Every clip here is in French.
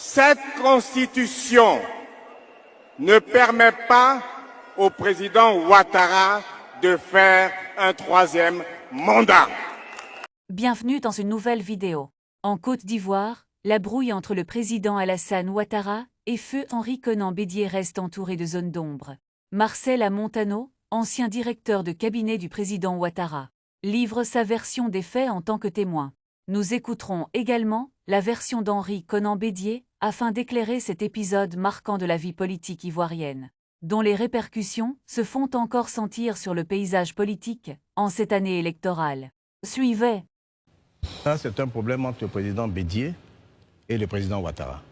Cette constitution ne permet pas au président Ouattara de faire un troisième mandat. Bienvenue dans une nouvelle vidéo. En Côte d'Ivoire, la brouille entre le président Alassane Ouattara et feu Henri Konan Bédié reste entourée de zones d'ombre. Marcel Amontano, ancien directeur de cabinet du président Ouattara, livre sa version des faits en tant que témoin. Nous écouterons également la version d'Henri Konan Bédié afin d'éclairer cet épisode marquant de la vie politique ivoirienne, dont les répercussions se font encore sentir sur le paysage politique en cette année électorale. Suivez. Ça, c'est un problème entre le président Bédié et le président Ouattara.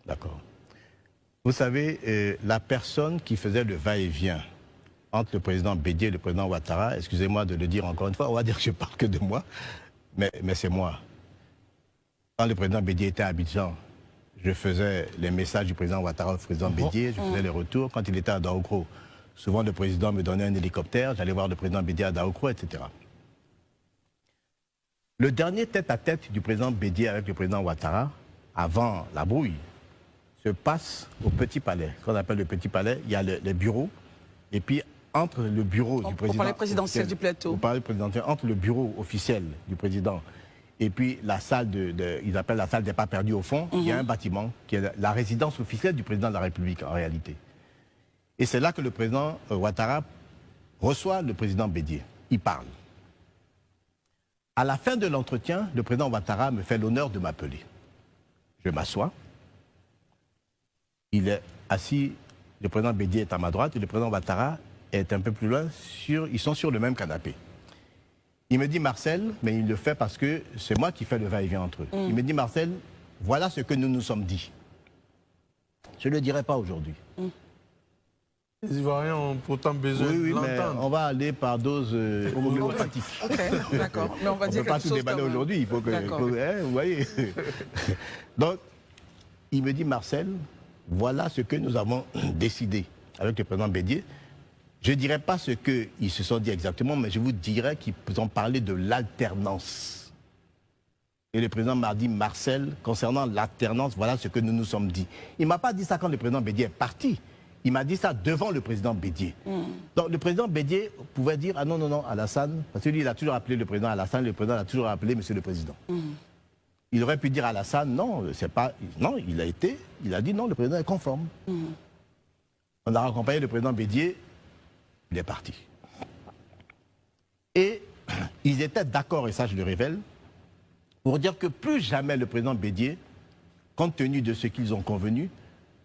D'accord. Vous savez, la personne qui faisait le va-et-vient entre le président Bédié et le président Ouattara, excusez-moi de le dire encore une fois, on va dire que je ne parle que de moi, mais c'est moi. Quand le président Bédié était à Abidjan, je faisais les messages du président Ouattara au président Bédié, je faisais les retours. Quand il était à Daoukro, souvent le président me donnait un hélicoptère, j'allais voir le président Bédié à Daoukro, etc. Le dernier tête-à-tête du président Bédié avec le président Ouattara, avant la brouille, se passe au Petit Palais. Qu'on appelle le Petit Palais, il y a les bureaux, et puis entre le bureau du président... On parlait présidentiel du plateau. On parlait présidentiel, entre le bureau officiel du président et puis la salle ils appellent la salle des pas perdus au fond, il y a un bâtiment qui est la résidence officielle du président de la République en réalité. Et c'est là que le président Ouattara reçoit le président Bédié. Il parle. À la fin de l'entretien, le président Ouattara me fait l'honneur de m'appeler. Je m'assois. Il est assis, le président Bédié est à ma droite et le président Ouattara est un peu plus loin, ils sont sur le même canapé. Il me dit, Marcel, mais il le fait parce que c'est moi qui fais le va-et-vient entre eux. Il me dit, Marcel, voilà ce que nous nous sommes dit. Je ne le dirai pas aujourd'hui. Les Ivoiriens ont pourtant besoin de l'entendre. On va aller par dose homéopathique. Ok, d'accord. Mais on va dire ne peut pas tout déballer aujourd'hui, il faut que... vous voyez. Donc, il me dit, Marcel, voilà ce que nous avons décidé avec le président Bédié. Je ne dirai pas ce qu'ils se sont dit exactement, mais je vous dirai qu'ils ont parlé de l'alternance. Et le président m'a dit, Marcel, concernant l'alternance, voilà ce que nous nous sommes dit. Il ne m'a pas dit ça quand le président Bédié est parti. Il m'a dit ça devant le président Bédié. Donc le président Bédié pouvait dire, ah non, non, non, Alassane, parce que lui, il a toujours appelé le président Alassane, le président a toujours appelé monsieur le président. Il aurait pu dire à Alassane, non, c'est pas... Non, il a dit non, le président est conforme. On a accompagné le président Bédié, il est parti. Et ils étaient d'accord, et ça je le révèle, pour dire que plus jamais le président Bédié, compte tenu de ce qu'ils ont convenu,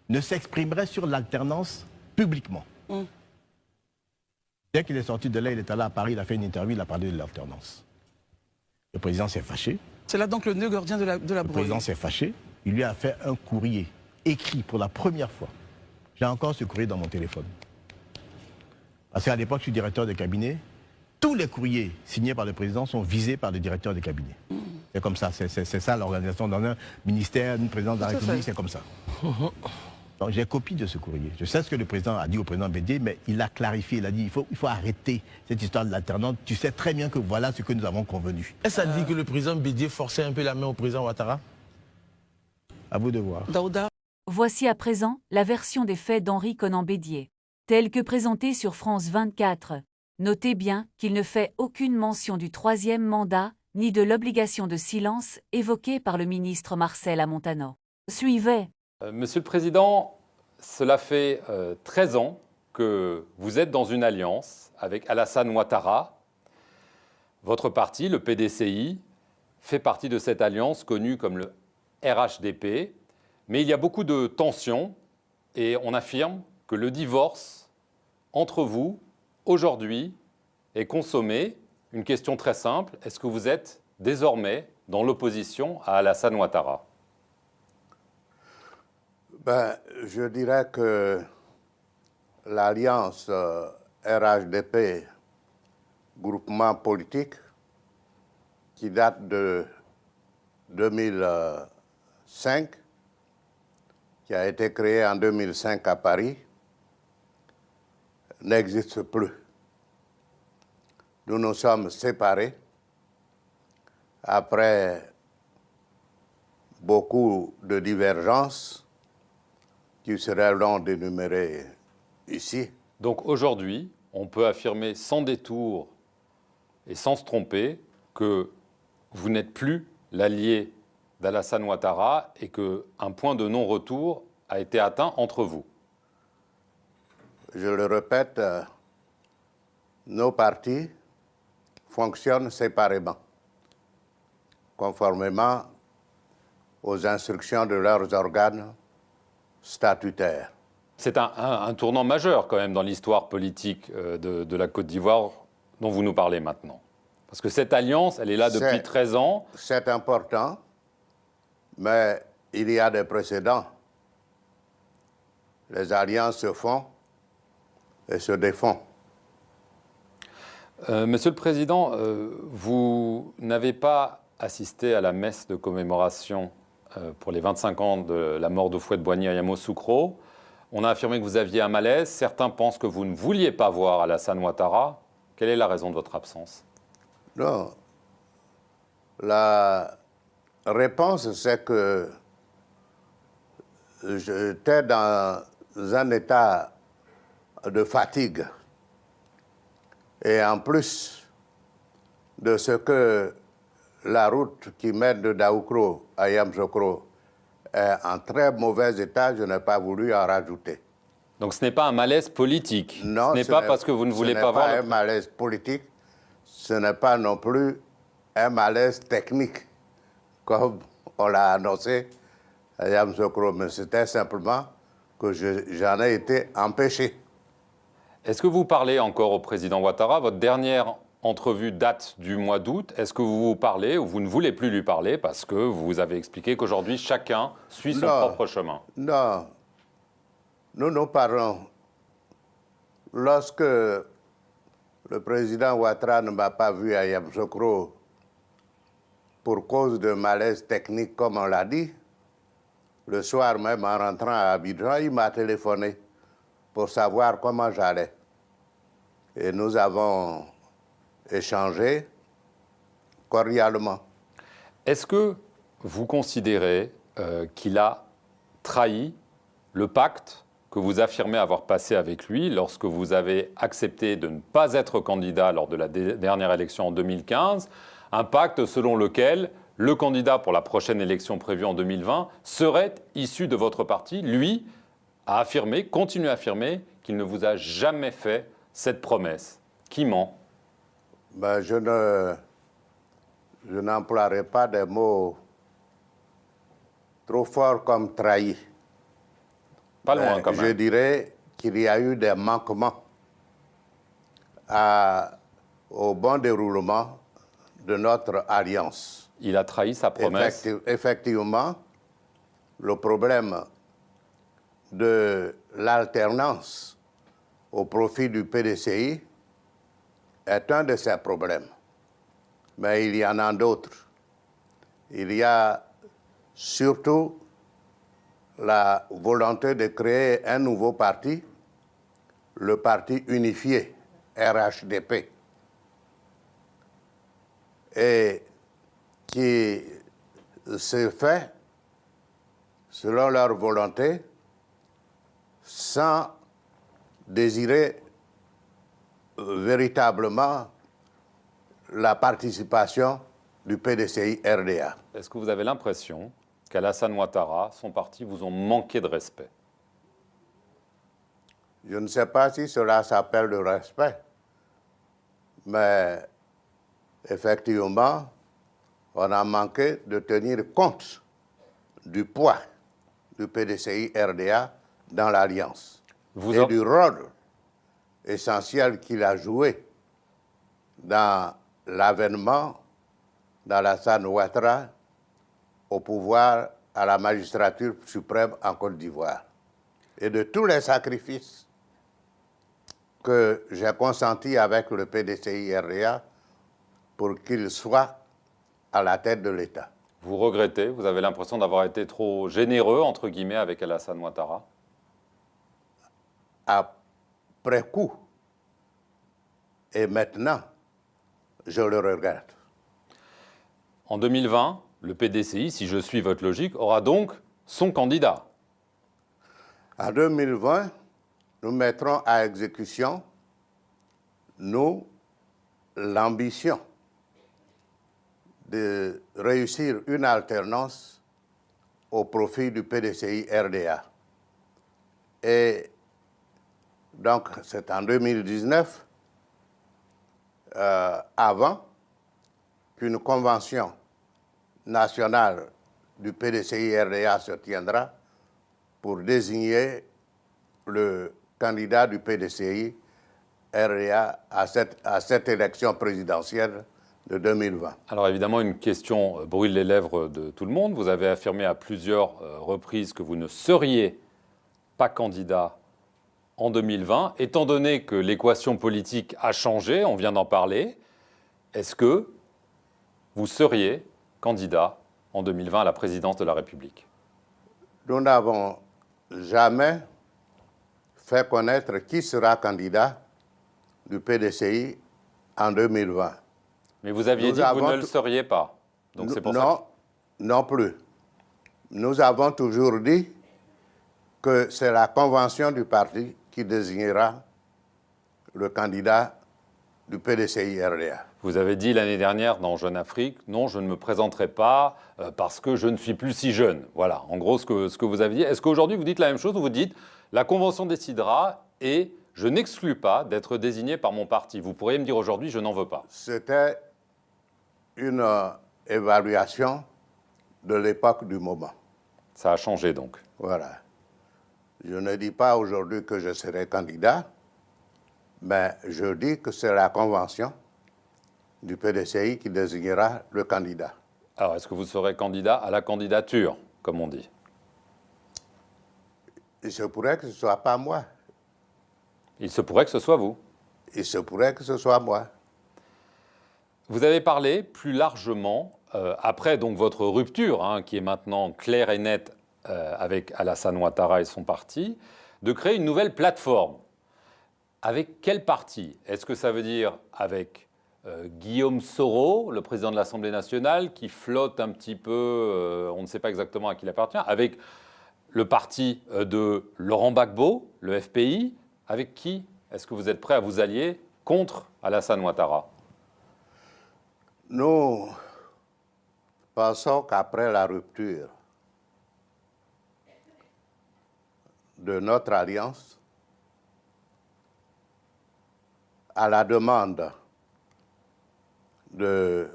ne s'exprimerait sur l'alternance publiquement. Dès qu'il est sorti de là, il est allé à Paris, il a fait une interview, il a parlé de l'alternance. Le président s'est fâché. C'est là donc le nœud gordien de la brouille. Le président s'est fâché, il lui a fait un courrier écrit pour la première fois. J'ai encore ce courrier dans mon téléphone. Parce qu'à l'époque, je suis directeur de cabinet. Tous les courriers signés par le président sont visés par le directeur de cabinet. C'est comme ça, c'est ça l'organisation dans un ministère, une présidence de la République, c'est comme ça. Donc j'ai copie de ce courrier. Je sais ce que le président a dit au président Bédié, mais il a clarifié, il a dit il faut arrêter cette histoire de l'alternance. Tu sais très bien que voilà ce que nous avons convenu. Est-ce que ça dit que le président Bédié forçait un peu la main au président Ouattara? À vous de voir. Daouda. Voici à présent la version des faits d'Henri Konan Bédié, telle que présentée sur France 24. Notez bien qu'il ne fait aucune mention du troisième mandat, ni de l'obligation de silence évoquée par le ministre Marcel Amontano. Suivez. Monsieur le Président, cela fait 13 ans que vous êtes dans une alliance avec Alassane Ouattara. Votre parti, le PDCI, fait partie de cette alliance connue comme le RHDP. Mais il y a beaucoup de tensions et on affirme que le divorce entre vous, aujourd'hui, est consommé. Une question très simple, est-ce que vous êtes désormais dans l'opposition à Alassane Ouattara? Je dirais que l'alliance RHDP, groupement politique, qui date de 2005, qui a été créé en 2005 à Paris, n'existe plus. Nous nous sommes séparés après beaucoup de divergences qui seraient long d'énumérer ici. Donc aujourd'hui, on peut affirmer sans détour et sans se tromper que vous n'êtes plus l'allié d'Alassane Ouattara et qu'un point de non-retour a été atteint entre vous. Je le répète, nos partis fonctionnent séparément, conformément aux instructions de leurs organes statutaires. C'est un tournant majeur quand même dans l'histoire politique de la Côte d'Ivoire dont vous nous parlez maintenant. Parce que cette alliance, elle est là depuis 13 ans. C'est important, mais il y a des précédents. Les alliances se font et se défont. Monsieur le Président, vous n'avez pas assisté à la messe de commémoration pour les 25 ans de la mort d'Houphouët-Boigny à Yamoussoukro. On a affirmé que vous aviez un malaise. Certains pensent que vous ne vouliez pas voir Alassane Ouattara. Quelle est la raison de votre absence? Non. La réponse, c'est que j'étais dans un état de fatigue. Et en plus de ce que la route qui mène de Daoukro à Yamoussoukro est en très mauvais état, je n'ai pas voulu en rajouter. Donc ce n'est pas un malaise politique. Non, ce n'est pas parce que vous ne voulez pas voir... Ce n'est pas un malaise politique, ce n'est pas non plus un malaise technique, comme on l'a annoncé à Yamoussoukro, mais c'était simplement que j'en ai été empêché. Est-ce que vous parlez encore au président Ouattara? Votre dernière entrevue date du mois d'août. Est-ce que vous parlez ou vous ne voulez plus lui parler parce que vous avez expliqué qu'aujourd'hui, chacun suit son propre chemin? Non. Nous parlons. Lorsque le président Ouattara ne m'a pas vu à Yamoussoukro pour cause de malaise technique, comme on l'a dit, le soir même, en rentrant à Abidjan, il m'a téléphoné pour savoir comment j'allais. Et nous avons échangé cordialement. Est-ce que vous considérez qu'il a trahi le pacte que vous affirmez avoir passé avec lui lorsque vous avez accepté de ne pas être candidat lors de la dernière élection en 2015, un pacte selon lequel le candidat pour la prochaine élection prévue en 2020 serait issu de votre parti? Lui a affirmé, continue à affirmer, qu'il ne vous a jamais fait cette promesse. Qui ment? Ben, je n'emploierai pas des mots trop forts comme trahi. Pas loin, quand même. Je dirais qu'il y a eu des manquements au bon déroulement de notre alliance. Il a trahi sa promesse. Effectivement, le problème de l'alternance au profit du PDCI est un de ces problèmes. Mais il y en a d'autres. Il y a surtout la volonté de créer un nouveau parti, le parti unifié, RHDP, et qui se fait, selon leur volonté, sans désirer véritablement la participation du PDCI-RDA. Est-ce que vous avez l'impression qu'Alassane Ouattara, son parti, vous ont manqué de respect? Je ne sais pas si cela s'appelle le respect, mais effectivement, on a manqué de tenir compte du poids du PDCI-RDA dans l'Alliance et du rôle essentiel qu'il a joué dans l'avènement d'Alassane Ouattara au pouvoir à la magistrature suprême en Côte d'Ivoire et de tous les sacrifices que j'ai consentis avec le PDCI-RDA pour qu'il soit à la tête de l'État. Vous regrettez? Vous avez l'impression d'avoir été trop généreux, entre guillemets, avec Alassane Ouattara? Après coup, et maintenant, je le regrette. En 2020, le PDCI, si je suis votre logique, aura donc son candidat. En 2020, nous mettrons à exécution, l'ambition de réussir une alternance au profit du PDCI RDA. Et donc, c'est en 2019, avant qu'une convention nationale du PDCI RDA se tiendra pour désigner le candidat du PDCI RDA à cette élection présidentielle de 2020. Alors évidemment, une question brûle les lèvres de tout le monde. Vous avez affirmé à plusieurs reprises que vous ne seriez pas candidat en 2020. Étant donné que l'équation politique a changé, on vient d'en parler, est-ce que vous seriez candidat en 2020 à la présidence de la République? Nous n'avons jamais fait connaître qui sera candidat du PDCI en 2020. Mais vous aviez dit que vous ne le seriez pas. Donc c'est pour ça non plus. Nous avons toujours dit que c'est la convention du parti qui désignera le candidat du PDCI RDA. Vous avez dit l'année dernière dans Jeune Afrique, non, je ne me présenterai pas parce que je ne suis plus si jeune. Voilà, en gros, ce que vous avez dit. Est-ce qu'aujourd'hui, vous dites la même chose ou vous dites la convention décidera et je n'exclus pas d'être désigné par mon parti? Vous pourriez me dire aujourd'hui, je n'en veux pas. C'était une évaluation de l'époque du moment. Ça a changé donc. Voilà. Je ne dis pas aujourd'hui que je serai candidat, mais je dis que c'est la convention du PDCI qui désignera le candidat. Alors, est-ce que vous serez candidat à la candidature, comme on dit? Il se pourrait que ce ne soit pas moi. Il se pourrait que ce soit vous. Il se pourrait que ce soit moi. Vous avez parlé plus largement, après donc votre rupture, qui est maintenant claire et nette avec Alassane Ouattara et son parti, de créer une nouvelle plateforme. Avec quel parti? Est-ce que ça veut dire avec Guillaume Soro, le président de l'Assemblée nationale, qui flotte un petit peu, on ne sait pas exactement à qui il appartient, avec le parti de Laurent Gbagbo, le FPI? Avec qui est-ce que vous êtes prêt à vous allier contre Alassane Ouattara? Nous pensons qu'après la rupture de notre alliance, à la demande de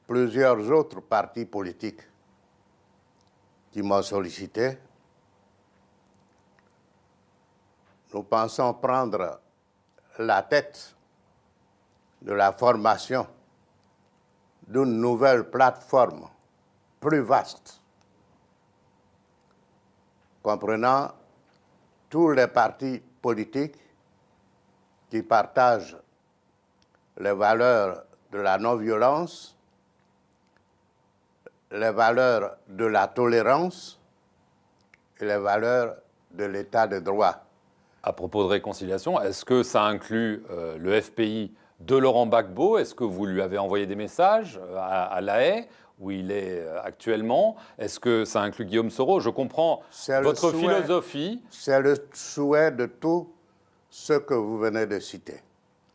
plusieurs autres partis politiques qui m'ont sollicité, nous pensons prendre la tête de la formation d'une nouvelle plateforme plus vaste, comprenant tous les partis politiques qui partagent les valeurs de la non-violence, les valeurs de la tolérance et les valeurs de l'état de droit. À propos de réconciliation, est-ce que ça inclut le FPI de Laurent Gbagbo? Est-ce que vous lui avez envoyé des messages à La Haye, où il est actuellement? Est-ce que ça inclut Guillaume Soro? Je comprends votre philosophie. C'est le souhait de tous ceux que vous venez de citer.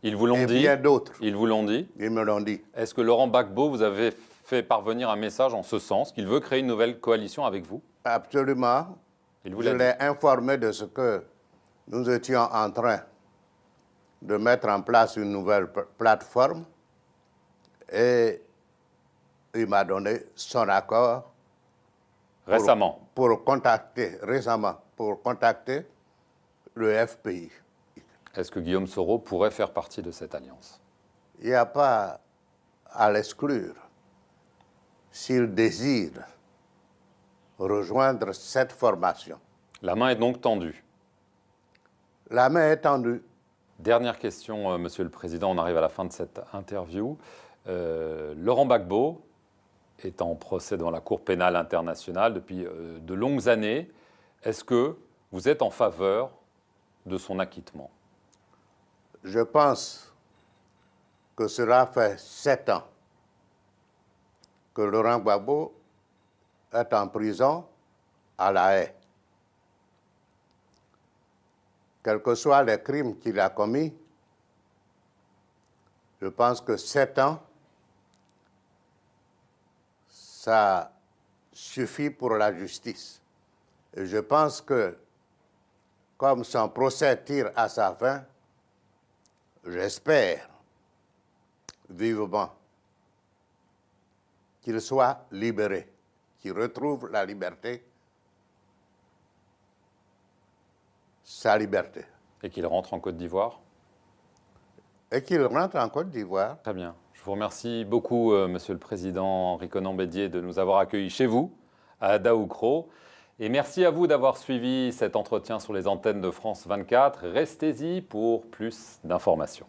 Ils vous l'ont dit? Et bien d'autres. Ils vous l'ont dit? Ils me l'ont dit. Est-ce que Laurent Gbagbo vous avait fait parvenir un message en ce sens, qu'il veut créer une nouvelle coalition avec vous? Absolument. Je l'ai informé de ce que nous étions en train de mettre en place une nouvelle plateforme et il m'a donné son accord récemment pour contacter le FPI. Est-ce que Guillaume Soro pourrait faire partie de cette alliance? Il n'y a pas à l'exclure. S'il désire rejoindre cette formation. La main est donc tendue. La main est tendue. Dernière question, Monsieur le Président, on arrive à la fin de cette interview. Laurent Gbagbo est en procès devant la Cour pénale internationale depuis de longues années. Est-ce que vous êtes en faveur de son acquittement? Je pense que cela fait 7 ans que Laurent Gbagbo est en prison à La Haye. Quels que soient les crimes qu'il a commis, je pense que 7 ans, ça suffit pour la justice. Et je pense que, comme son procès tire à sa fin, j'espère vivement qu'il soit libéré, qu'il retrouve la liberté, sa liberté. Et qu'il rentre en Côte d'Ivoire? Et qu'il rentre en Côte d'Ivoire. Très bien. Je vous remercie beaucoup, Monsieur le Président Henri Konan-Bédier, de nous avoir accueillis chez vous, à Daoukro. Et merci à vous d'avoir suivi cet entretien sur les antennes de France 24. Restez-y pour plus d'informations.